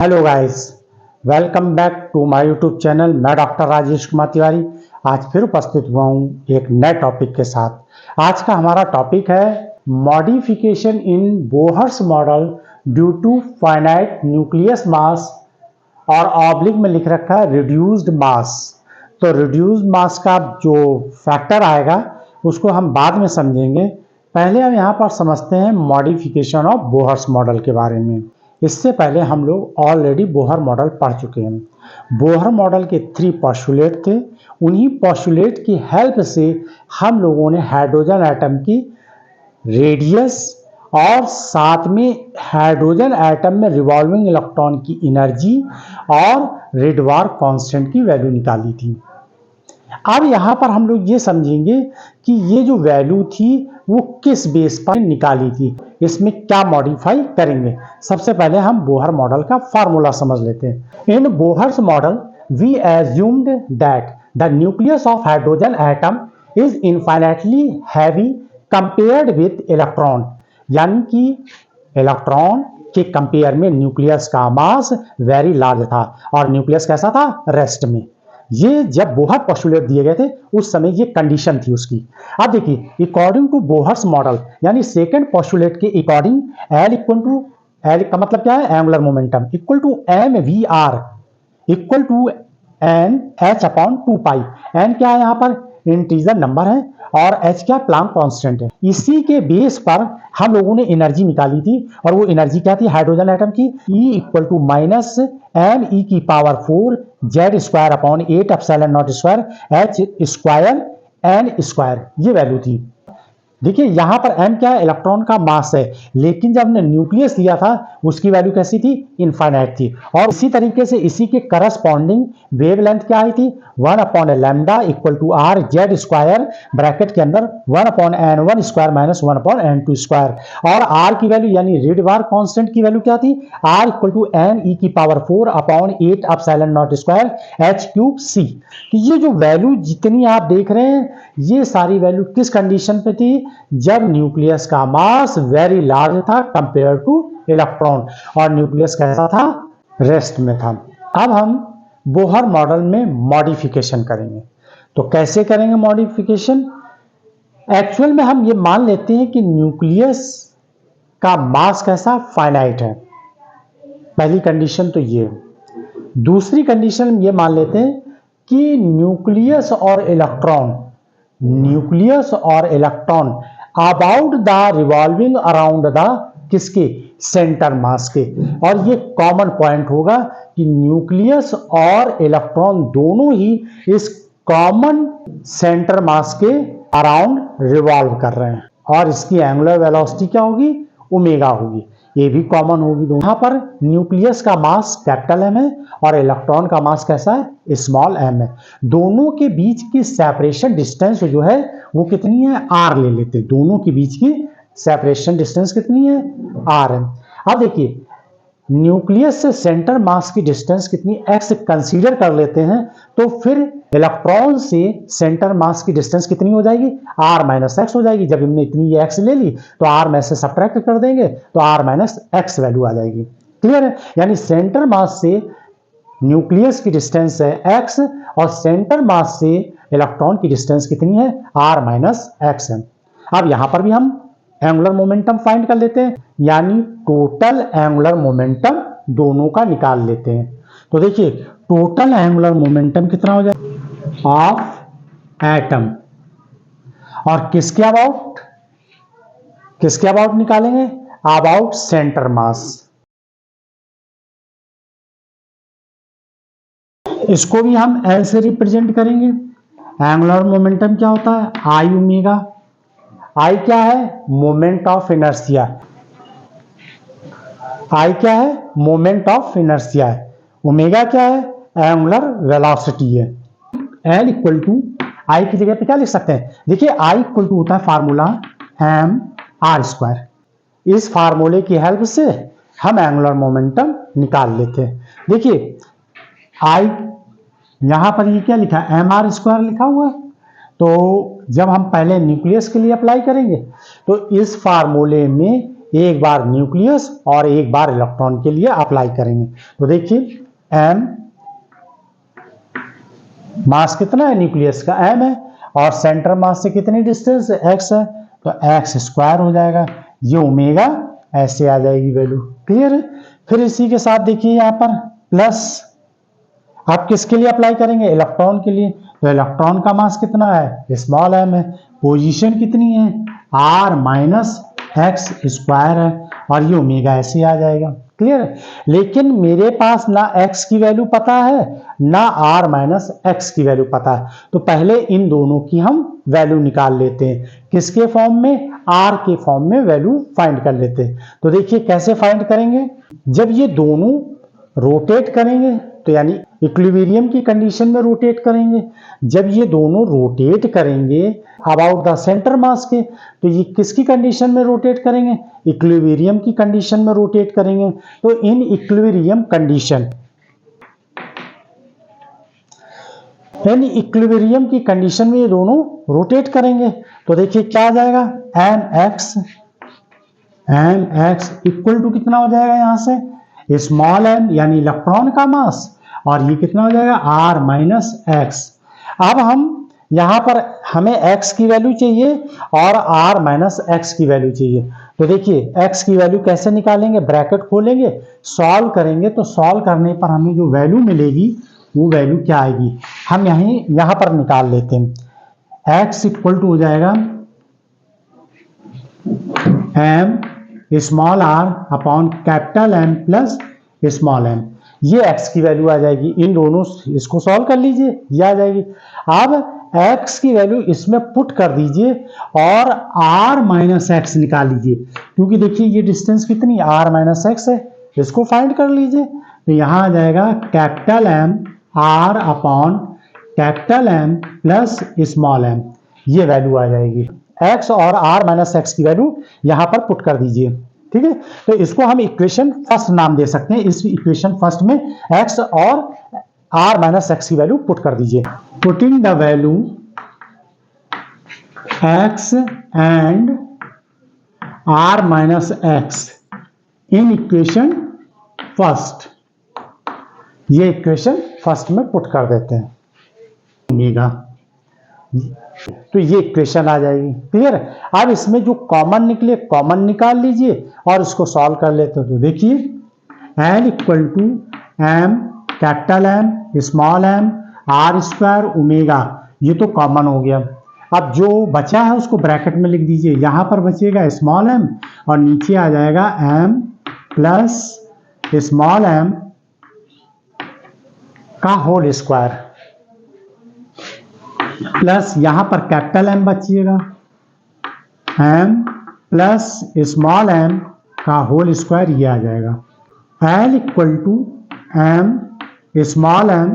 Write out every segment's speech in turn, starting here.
Hello guys, welcome back to my YouTube channel. मैं doctor Rajesh Kumar Tiwari आज फिर उपस्थित हुआ हूँ एक नए टॉपिक के साथ। आज का हमारा टॉपिक है modification in Bohr's model due to finite nucleus mass, और ऑब्लिक में लिख रखा है रिड्यूस्ड मास। तो रिड्यूस्ड मास का जो फैक्टर आएगा उसको हम बाद में समझेंगे। पहले हम यहाँ पर समझते हैं मॉडिफिकेशन ऑफ बोहर्स मॉडल के बारे में। इससे पहले हम लोग ऑलरेडी बोहर मॉडल पढ़ चुके हैं। बोहर मॉडल के 3 पोस्टुलेट थे। उन्हीं पोस्टुलेट की हेल्प से हम लोगों ने हाइड्रोजन एटम की रेडियस और साथ में हाइड्रोजन एटम में रिवॉल्विंग इलेक्ट्रॉन की एनर्जी और रेडवार कांस्टेंट की वैल्यू निकाली थी। अब यहाँ पर हम लोग ये समझेंगे कि ये जो वैल्यू थी वो किस बेस पर निकाली थी, इसमें क्या मॉडिफाई करेंगे। सबसे पहले हम बोहर मॉडल का फार्मूला समझ लेते हैं। In Bohr's model we assumed that the nucleus of hydrogen atom is infinitely heavy compared with electron, यानी कि इलेक्ट्रॉन के कंपेयर में न्यूक्लियस का मास वेरी लार्ज था। और न्यूक्लियस कैसा था? रेस्ट में। ये जब बोहर पोस्टुलेट दिए गए थे उस समय ये कंडीशन थी उसकी। अब देखिए, अकॉर्डिंग टू बोहर्स मॉडल यानी सेकंड पोस्टुलेट के according L equal to, L का मतलब क्या है? Angular momentum equal to M V R equal to N H upon 2 pi. N क्या है? यहाँ पर इंटीजर नंबर है और एच क्या? प्लांक कांस्टेंट है। इसी के बेस पर हम लोगों ने एनर्जी निकाली थी, और वो एनर्जी क्या थी हाइड्रोजन एटम की? E equal to minus m e की power 4 Z square upon 8 epsilon not square h square n square, ये वैल्यू थी। देखिए यहाँ पर m क्या है? इलेक्ट्रॉन का मास है, लेकिन जब हमने न्यूक्लियस लिया था उसकी वैल्यू कैसी थी? इनफाइनाइट थी। और इसी तरीके से इसी के करस्पॉन्डिंग वेवलेंथ क्या आई थी? 1 upon lambda equal to R Z square bracket के अंदर 1 upon n one square minus 1 upon n two square. और आर की वैल्यू यानी रेडवार कांस्टेंट की वैल्यू क्या थी? R equal to m e की power 4 upon 8 epsilon not square h cube c. तो ये जो वैल्यू जितनी आप देख रहे हैं ये सारी वैल्यू किस कंडीशन पे थी? जब न्यूक्लियस का मास वेरी लार्ज था कंपेयर टू इलेक्ट्रॉन, और न्यूक्लियस कैसा था? रेस्ट में था। अब हम बोहर मॉडल में मॉडिफिकेशन करेंगे। तो कैसे करेंगे मॉडिफिकेशन? एक्चुअल में हम ये मान लेते हैं कि न्यूक्लियस का मास कैसा? फाइनाइट है। पहली कंडीशन तो ये। दूसरी कंडीशन ये मान लेते हैं कि न्यूक्लियस और electron about the revolving around the किसके? सेंटर मास के। और ये कॉमन पॉइंट होगा कि न्यूक्लियस और इलेक्ट्रॉन दोनों ही इस कॉमन सेंटर मास के अराउंड रिवॉल्व कर रहे हैं, और इसकी एंगुलर वेलोसिटी क्या होगी? ओमेगा होगी। ये भी कॉमन होगी। यहाँ पर न्यूक्लियस का मास कैपिटल एम है और इलेक्ट्रॉन का मास कैसा है? स्मॉल एम है। दोनों के बीच की सेपरेशन डिस्टेंस जो है वो कितनी है? आर ले लेते हैं। दोनों के बीच की सेपरेशन डिस्टेंस कितनी है? आर है। अब देखिए, न्यूक्लियस से सेंटर मास की डिस्टेंस कितनी? एक्स कंसीडर कर लेते हैं, तो फिर इलेक्ट्रॉन से सेंटर मास की डिस्टेंस कितनी हो जाएगी? आर माइनस एक्स हो जाएगी। जब हमने इतनी एक्स ले ली तो आर में से सब्ट्रैक्ट कर देंगे तो आर माइनस एक्स वैल्यू आ जाएगी। क्लियर है? यानी सेंटर मास से न्यूक्लियस की डिस्टेंस है एक्स, और सेंटर मास से इलेक्ट्रॉन की डिस्टेंस कितनी है? आर माइनस एक्स है। अब यहां पर भी हम एंगुलर मोमेंटम फाइंड कर लेते हैं, यानी टोटल एंगुलर मोमेंटम दोनों का निकाल लेते हैं। तो देखिए, टोटल एंगुलर मोमेंटम कितना हो जाएगा? Of atom. और किसके अबाउट निकालेंगे? About centre mass. इसको भी हम एल से रिप्रेजेंट करेंगे। एंगुलर मोमेंटम क्या होता है? आई ओमेगा। आई क्या है? Moment of inertia. आई क्या है? मोमेंट ऑफ इनर्शिया है। ओमेगा क्या है? एंगुलर वेलोसिटी है। एल इक्वल टू, आई की जगह पे क्या लिख सकते हैं? देखिए, आई इक्वल टू होता है फार्मूला एम आर स्क्वायर। इस फार्मूले की हेल्प से हम एंगुलर मोमेंटम निकाल लेते हैं। देखिए, आई यहां पर ये क्या लिखा है? एम आर स्क्वायर लिखा हुआ है। तो जब हम पहले न्यूक्लियस के लिए अप्लाई करेंगे तो इस फार्मूले में एक बार न्यूक्लियस और एक बार इलेक्ट्रॉन के लिए अप्लाई करेंगे। तो देखिए m मास कितना है न्यूक्लियस का, m है, और सेंटर मास से कितनी डिस्टेंस है, x है, तो x स्क्वायर हो जाएगा, ये ओमेगा ऐसे आ जाएगी वैल्यू। क्लियर है। फिर इसी के साथ देखिए यहाँ पर प्लस, आप किसके लिए अप्लाई करेंगे, इलेक्ट्रॉन के लिए। तो इलेक्ट्रॉन का मास कितना है, स्मॉल m है, पोजीशन कितनी है, r माइनस एक्स स्क्वायर है, और ये ओमेगा ऐसे आ जाएगा। क्लियर है। लेकिन मेरे पास ना x की वैल्यू पता है ना r माइनस एक्स की वैल्यू पता है, तो पहले इन दोनों की हम वैल्यू निकाल लेते हैं। किसके फॉर्म में, r के फॉर्म में वैल्यू फाइंड कर लेते हैं। तो देखिए कैसे फाइंड करेंगे, जब ये दोनों रोटेट करेंगे, तो यानी इक्विलिब्रियम की कंडीशन में रोटेट करेंगे, जब ये दोनों रोटेट करेंगे अबाउट द सेंटर मास के, तो ये किसकी कंडीशन में रोटेट करेंगे, इक्विलिब्रियम की कंडीशन में रोटेट करेंगे। तो इन इक्विलिब्रियम कंडीशन, यानी इक्विलिब्रियम की कंडीशन में ये दोनों रोटेट करेंगे, तो देखिए क्या आ जाएगा, एम एक्स इक्वल टू कितना हो जाएगा, यहां से स्मॉल m यानी इलेक्ट्रॉन का मास, और ये कितना हो जाएगा, r माइनस एक्स। अब हम यहां पर हमें x की वैल्यू चाहिए और r माइनस एक्स की वैल्यू चाहिए। तो देखिए x की वैल्यू कैसे निकालेंगे, ब्रैकेट खोलेंगे, सॉल्व करेंगे, तो सॉल्व करने पर हमें जो वैल्यू मिलेगी वो वैल्यू क्या आएगी, हम यहां पर निकाल लेते हैं। x इक्वल टू हो जाएगा m small r upon capital M plus small m, ये x की वैल्यू आ जाएगी। इन दोनों इसको सॉल्व कर लीजिए, ये आ जाएगी। अब x की वैल्यू इसमें पुट कर दीजिए और r माइनस एक्स निकाल लीजिए, क्योंकि देखिए ये डिस्टेंस कितनी r माइनस एक्स है, इसको फाइंड कर लीजिए। तो यहां आ जाएगा capital M r upon capital M plus small m, ये वैल्यू आ जाएगी। x और r माइनस एक्स की वैल्यू यहां पर पुट कर दीजिए। ठीक है, तो इसको हम इक्वेशन फर्स्ट नाम दे सकते हैं। इस इक्वेशन फर्स्ट में x और r माइनस एक्स की वैल्यू पुट कर दीजिए। Putting the value x and r minus x in equation first, ये इक्वेशन फर्स्ट में पुट कर देते हैं ओमेगा, तो ये इक्वेशन आ जाएगी। क्लियर। अब इसमें जो कॉमन निकले कॉमन निकाल लीजिए और इसको सॉल्व कर लेते हैं। तो देखिए n equal to m capital M small m r square omega, ये तो कॉमन हो गया। अब जो बचा है उसको ब्रैकेट में लिख दीजिए, यहां पर बचेगा स्मॉल m और नीचे आ जाएगा m प्लस स्मॉल m का होल स्क्वायर, प्लस यहां पर कैपिटल M बचिएगा, m प्लस स्मॉल m का होल स्क्वायर, ये आ जाएगा। L equal to m small m,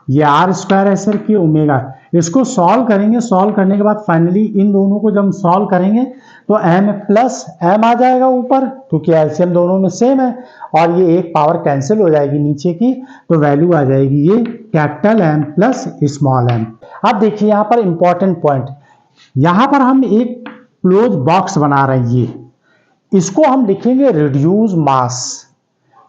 ये r स्क्वायर है सर की ओमेगा, इसको सॉल्व करेंगे। सॉल्व करने के बाद फाइनली इन दोनों को जब सॉल्व करेंगे तो m प्लस m आ जाएगा ऊपर, क्योंकि एलसीएम दोनों में सेम है, और ये एक पावर कैंसिल हो जाएगी नीचे की, तो वैल्यू आ जाएगी ये capital M plus small m। अब देखिए यहाँ पर इंपॉर्टेंट पॉइंट, यहाँ पर हम एक क्लोज बॉक्स बना रहे हैं, इसको हम लिखेंगे रिड्यूस मास,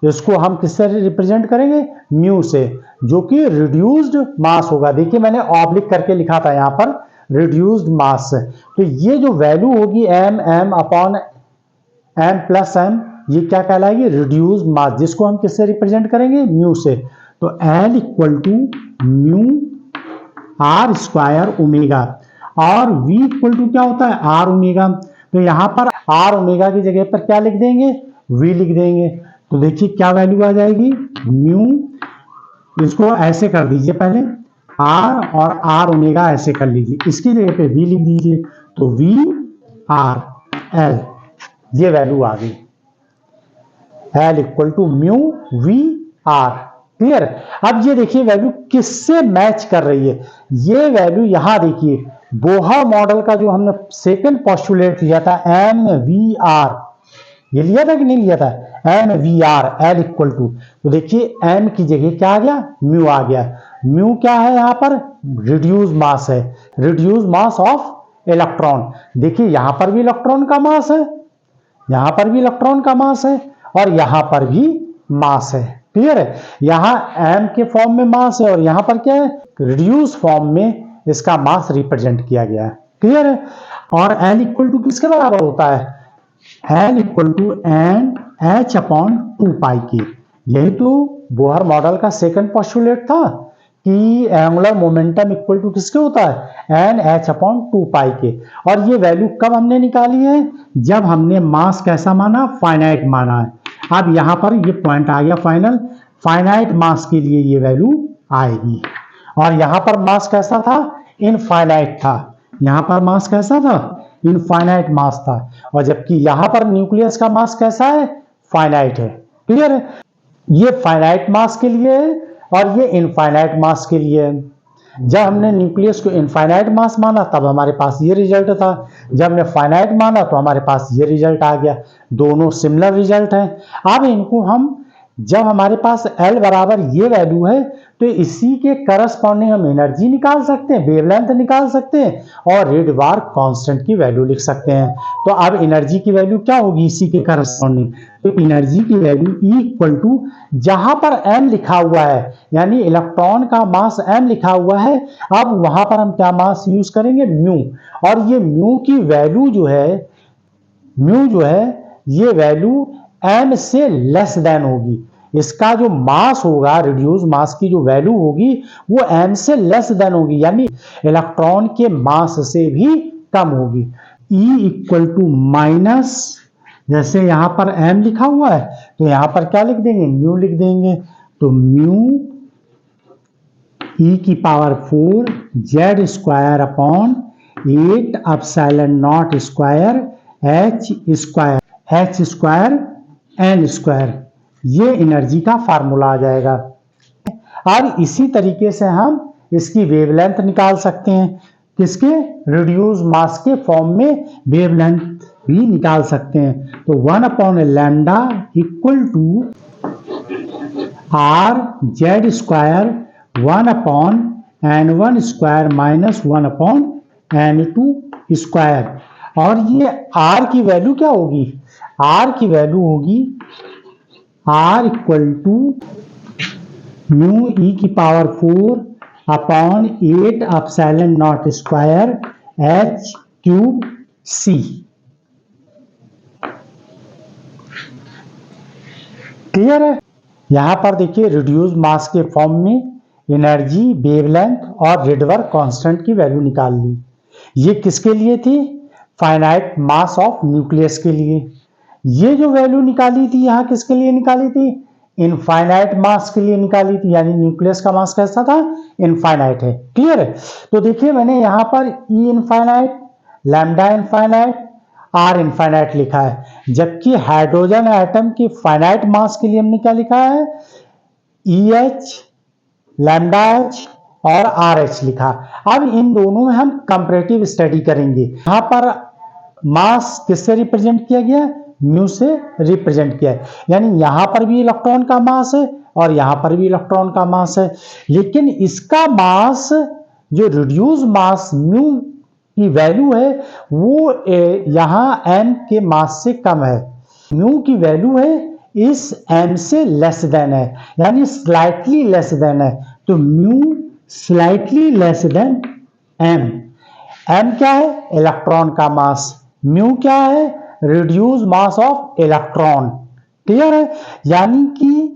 इसको हम किससे रिप्रेजेंट करेंगे, म्यू से, जो कि रिड्यूस्ड मास होगा। देखिए मैंने ऑब्लिक करके लिखा था यहाँ पर रिड्यूस्ड मास, तो ये जो वैल्यू होगी m upon m plus m, ये क्या कहलाएगी, रिड्यूस्ड मास, जिसको हम किससे रिप्रेजेंट करेंगे, म्यू से। तो L equal to mu r square omega, और v इक्वल टू क्या होता है, r ओमेगा, तो यहां पर r ओमेगा की जगह पर क्या लिख देंगे, v लिख देंगे। तो देखिए क्या वैल्यू आ जाएगी, म्यू, इसको ऐसे कर दीजिए पहले, r और r ओमेगा ऐसे कर लीजिए, इसकी जगह पे v लिख दीजिए, तो v r l, ये वैल्यू आ गई, l equal to mu v r। Clear. अब ये देखिए वैल्यू किससे मैच कर रही है, ये वैल्यू यहां देखिए बोहर मॉडल का जो हमने सेकंड पोस्टुलेट लिया था MVR, ये लिया था कि नहीं लिया था, MVR L इक्वल टू, तो देखिए M की जगह क्या आ गया, म्यू आ गया। म्यू क्या है यहाँ पर, रिड्यूस मास है, रिड्यूस मास ऑफ इलेक्ट्रॉन। देखिए यहां पर भी इलेक्ट्रॉन का मास है, यहां पर भी इलेक्ट्रॉन का मास है और यहां पर भी मास है। क्लियर है? यहां m के फॉर्म में मास है और यहां पर क्या है, रिड्यूस फॉर्म में इसका मास रिप्रेजेंट किया गया है। क्लियर है? और n इक्वल टू किसके बराबर होता है, n equal to N H upon 2 pi के। यही तो बोहर मॉडल का सेकंड पोस्टुलेट था कि एंगुलर मोमेंटम इक्वल टू किसके होता है, एन एच अपॉन 2 पाई के। और ये वैल्यू कब हमने निकाली है, जब हमने मास कैसा माना, फाइनाइट माना है। अब यहां पर ये पॉइंट आ गया फाइनल, फाइनाइट मास के लिए ये वैल्यू आएगी। और यहां पर मास कैसा था, इनफाइनाइट था। यहां पर मास कैसा था, इनफाइनाइट मास था। और जबकि यहां पर न्यूक्लियस का मास कैसा है, फाइनाइट है। क्लियर है? ये फाइनाइट मास के लिए है और ये इनफाइनाइट मास के लिए है। जब हमने न्यूक्लियस को इनफाइनाइट मास माना तब हमारे पास ये रिजल्ट था, जब हमने फाइनाइट माना तो हमारे पास ये रिजल्ट आ गया। दोनों सिमिलर रिजल्ट हैं। अब इनको हम, जब हमारे पास L बराबर ये वैल्यू है तो इसी के करस्पॉन्डिंग हम एनर्जी निकाल सकते हैं, वेवलेंथ निकाल सकते हैं और रेडवार कांस्टेंट की वैल्यू लिख सकते हैं। तो अब एनर्जी की वैल्यू क्या होगी इसी के करस्पॉन्डिंग, तो एनर्जी की वैल्यू E इक्वल टू, जहां पर m लिखा हुआ है यानी इलेक्ट्रॉन का मास m लिखा हुआ है, अब वहां पर हम क्या मास यूज करेंगे, म्यू। और ये म्यू की वैल्यू जो है, म्यू जो है ये वैल्यू m से लेस देन होगी। इसका जो मास होगा, रिड्यूस मास की जो वैल्यू होगी वो m से लेस देन होगी, यानी इलेक्ट्रॉन के मास से भी कम होगी। E इक्वल टू माइनस, जैसे यहां पर m लिखा हुआ है तो यहां पर क्या लिख देंगे, म्यू लिख देंगे। तो म्यू e की power 4 z square upon 8 epsilon not square h square n square, ये एनर्जी का फार्मूला आ जाएगा। अब इसी तरीके से हम इसकी वेवलेंथ निकाल सकते हैं, किसके, रिड्यूस मास के फॉर्म में वेवलेंथ भी निकाल सकते हैं। तो 1 upon lambda equal to R Z square 1 upon n1 square minus 1 upon n2 square. और ये r की वैल्यू क्या होगी, r की वैल्यू होगी r equal to mu E की power 4 upon 8 epsilon not square h cube c। Clear है? यहां पर देखिए रिड्यूस मास के फॉर्म में एनर्जी, वेवलेंथ और रेडवर्क कांस्टेंट की वैल्यू निकाल ली। ये किसके लिए थी, फाइनाइट मास ऑफ न्यूक्लियस के लिए। ये जो वैल्यू निकाली थी यहां किसके लिए निकाली थी, इनफाइनाइट मास के लिए निकाली थी, यानी न्यूक्लियस का मास कैसा था, इनफाइनाइट है। क्लियर है? तो देखिए मैंने यहां पर E infinite, lambda infinite, R infinite लिखा है, जबकि हाइड्रोजन एटम की फाइनाइट मास के लिए हमने क्या लिखा है, EH, लैम्डा H और RH लिखा। अब इन दोनों में हम कंपैरेटिव स्टडी करेंगे। यहां पर मास किससे रिप्रेजेंट किया गया, म्यू से रिप्रेजेंट किया है, यानी यहां पर भी इलेक्ट्रॉन का मास है और यहां पर भी इलेक्ट्रॉन का मास है। लेकिन इसका मास, जो रिड्यूस मास म्यू की वैल्यू है वो यहां m के मास से कम है। म्यू की वैल्यू है इस m से लेस देन है, यानी स्लाइटली लेस देन है। तो mu slightly less than m। m क्या है, इलेक्ट्रॉन का मास, म्यू क्या है, reduce mass of electron. Clear है? यानी कि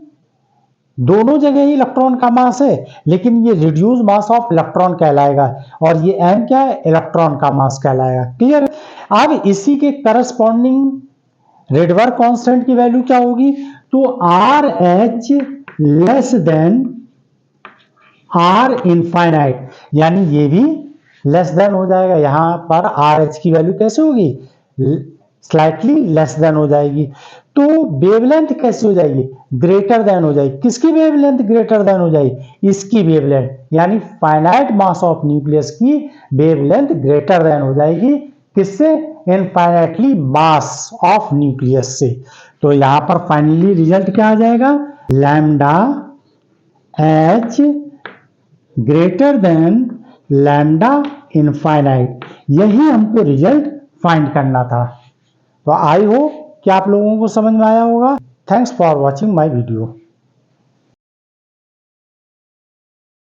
दोनों जगह ही इलेक्ट्रॉन का मास है, लेकिन ये रिड्यूस मास ऑफ इलेक्ट्रॉन कहलाएगा और ये m क्या है, इलेक्ट्रॉन का मास कहलाएगा। क्लियर है? अब इसी के करस्पॉन्डिंग रेडवर्क कांस्टेंट की वैल्यू क्या होगी, तो R H less than R infinite, यानी ये भी लेस देन हो जाएगा। यहां पर आर एच की वैल्यू कैसे होगी, स्लाइटली लेस देन हो जाएगी। तो वेवलेंथ कैसे हो जाएगी, ग्रेटर देन हो जाएगी। किसकी वेवलेंथ ग्रेटर देन हो जाएगी, इसकी वेवलेंथ, यानी फाइनाइट मास ऑफ न्यूक्लियस की वेवलेंथ ग्रेटर देन हो जाएगी, किससे, इनफाइनाइटली मास ऑफ न्यूक्लियस से। तो यहां पर फाइनली रिजल्ट क्या आ जाएगा, lambda H greater than lambda infinite. यही हमको रिजल्ट फाइंड करना था। तो आई होप क्या आप लोगों को समझ में आया होगा? Thanks for watching my video.